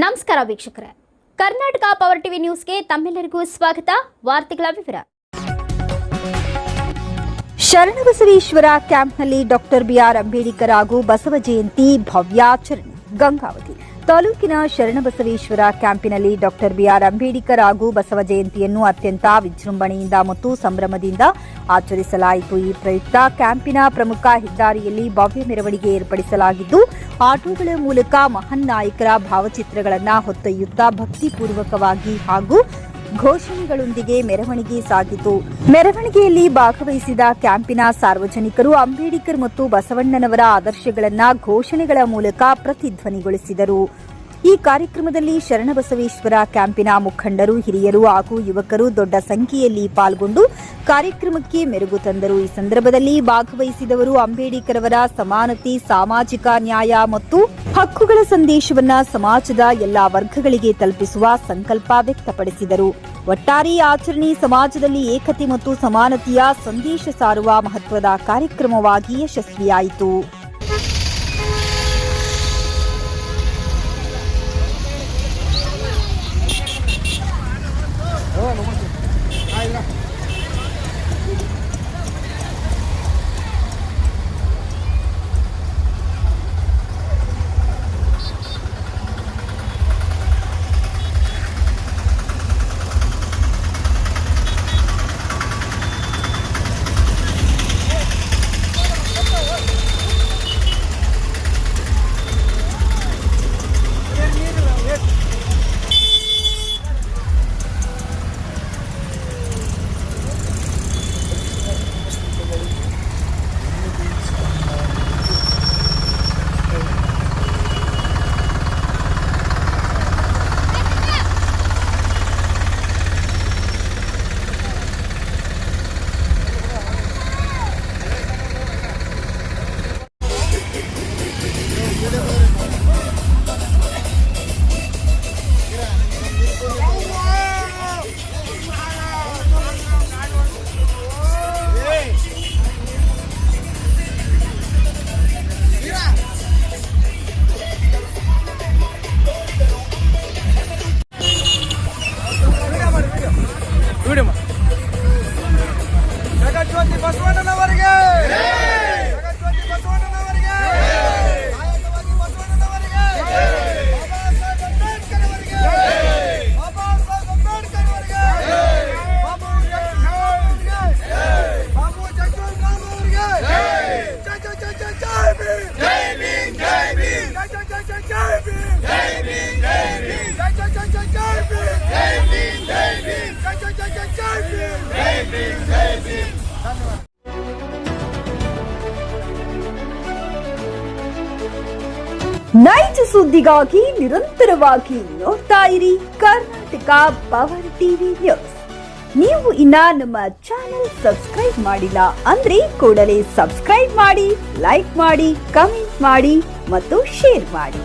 ನಮಸ್ಕಾರ ವೀಕ್ಷಕರೇ, Karnataka power TV ನ್ಯೂಸ್ಗೆ ತಮ್ಮೆಲ್ಲರಿಗೂ ಸ್ವಾಗತ. ವಾರ್ತೆಗಳ ವಿವರ. ಶರಣಬಸವೇಶ್ವರ ಕ್ಯಾಂಪ್ನಲ್ಲಿ ಡಾಕ್ಟರ್ ಬಿಆರ್ ಅಂಬೇಡ್ಕರ್ ಹಾಗೂ ಬಸವ ಜಯಂತಿ ಭವ್ಯಾಚರಣೆ. ಗಂಗಾವತಿ ತಾಲೂಕಿನ ಶರಣಬಸವೇಶ್ವರ ಕ್ಯಾಂಪಿನಲ್ಲಿ ಡಾಕ್ಟರ್ ಬಿಆರ್ ಅಂಬೇಡ್ಕರ್ ಹಾಗೂ ಬಸವ ಜಯಂತಿಯನ್ನು ಅತ್ಯಂತ ವಿಜೃಂಭಣೆಯಿಂದ ಮತ್ತು ಸಂಭ್ರಮದಿಂದ ಆಚರಿಸಲಾಯಿತು. ಈ ಪ್ರಯುಕ್ತ ಕ್ಯಾಂಪಿನ ಪ್ರಮುಖ ಹೆದ್ದಾರಿಯಲ್ಲಿ ಭವ್ಯ ಮೆರವಣಿಗೆ ಏರ್ಪಡಿಸಲಾಗಿದ್ದು, ಆಟೋಗಳ ಮೂಲಕ ಮಹಾನ್ ನಾಯಕರ ಭಾವಚಿತ್ರಗಳನ್ನು ಹೊತ್ತೊಯ್ಯುತ್ತಾ ಭಕ್ತಿಪೂರ್ವಕವಾಗಿ ಹಾಗೂ ಘೋಷಣೆಗಳೊಂದಿಗೆ ಮೆರವಣಿಗೆ ಸಾಗಿತು. ಮೆರವಣಿಗೆಯಲ್ಲಿ ಭಾಗವಹಿಸಿದ ಕ್ಯಾಂಪಿನ ಸಾರ್ವಜನಿಕರು ಅಂಬೇಡ್ಕರ್ ಮತ್ತು ಬಸವಣ್ಣನವರ ಆದರ್ಶಗಳನ್ನು ಘೋಷಣೆಗಳ ಮೂಲಕ ಪ್ರತಿಧ್ವನಿಗೊಳಿಸಿದರು. ಈ ಕಾರ್ಯಕ್ರಮದಲ್ಲಿ ಶರಣಬಸವೇಶ್ವರ ಕ್ಯಾಂಪಿನ ಮುಖಂಡರು, ಹಿರಿಯರು ಹಾಗೂ ಯುವಕರು ದೊಡ್ಡ ಸಂಖ್ಯೆಯಲ್ಲಿ ಪಾಲ್ಗೊಂಡು ಕಾರ್ಯಕ್ರಮಕ್ಕೆ ಮೆರುಗು ತಂದರು. ಈ ಸಂದರ್ಭದಲ್ಲಿ ಭಾಗವಹಿಸಿದವರು ಅಂಬೇಡ್ಕರ್ ಅವರ ಸಮಾನತೆ, ಸಾಮಾಜಿಕ ನ್ಯಾಯ ಮತ್ತು ಹಕ್ಕುಗಳ ಸಂದೇಶವನ್ನ ಸಮಾಜದ ಎಲ್ಲಾ ವರ್ಗಗಳಿಗೆ ತಲುಪಿಸುವ ಸಂಕಲ್ಪ ವ್ಯಕ್ತಪಡಿಸಿದರು. ಒಟ್ಟಾರೆ ಆಚರಣೆ ಸಮಾಜದಲ್ಲಿ ಏಕತೆ ಮತ್ತು ಸಮಾನತೆಯ ಸಂದೇಶ ಸಾರುವ ಮಹತ್ವದ ಕಾರ್ಯಕ್ರಮವಾಗಿ ಯಶಸ್ವಿಯಾಯಿತು. ಜಗಜ್ಯೋತಿ ಬಸವಣ್ಣನವರಿಗೆ, ಜಗಜ್ಯೋತಿ ಬಸವಣ್ಣನವರಿಗೆ, ನಾಯಕವಾದಿ ಬಸವಣ್ಣನವರಿಗೆ, ಬಾಬಾ ಸಾಹೇಬ್ ಅಂಬೇಡ್ಕರ್ ಅವರಿಗೆ, ಬಾಬು ಜಗಜೀವನ್ ರಾಮ್ ಅವರಿಗೆ, ಜೈ ಜೈ ಜೈ ಜೈ ಜೈ ಭೀಮ್, ಜೈ ಭೀಮ್, ಜೈ ಭೀಮ್, ಜೈ ಜೈ ಜೈ ಜೈ ಜೈ ಭೀಮ್, ಜೈ ಭೀಮ್, ಜೈ ಭೀಮ್, ಜೈ ಜೈ ಜೈ ಜೈ ಜೈ ಭೀಮ್, ಜೈ ಭೀಮ್, ಜೈ ಭೀಮ್, ಜೈ ಜೈ ಜೈ ಜೈ ಜೈ ಭೀಮ್, ಜೈ ಭೀಮ್, ಜೈ ಭೀಮ್. ನೈಜ ಸುದ್ದಿಗಾಗಿ ನಿರಂತರವಾಗಿ ನೋಡ್ತಾ ಇರಿ ಕರ್ನಾಟಕ ಪವರ್ ಟಿವಿ ನ್ಯೂಸ್. ನೀವು ಇನ್ನ ನಮ್ಮ ಚಾನೆಲ್ ಸಬ್ಸ್ಕ್ರೈಬ್ ಮಾಡಿಲ್ಲ ಅಂದ್ರೆ ಕೂಡಲೇ ಸಬ್ಸ್ಕ್ರೈಬ್ ಮಾಡಿ, ಲೈಕ್ ಮಾಡಿ, ಕಮೆಂಟ್ ಮಾಡಿ ಮತ್ತು ಶೇರ್ ಮಾಡಿ.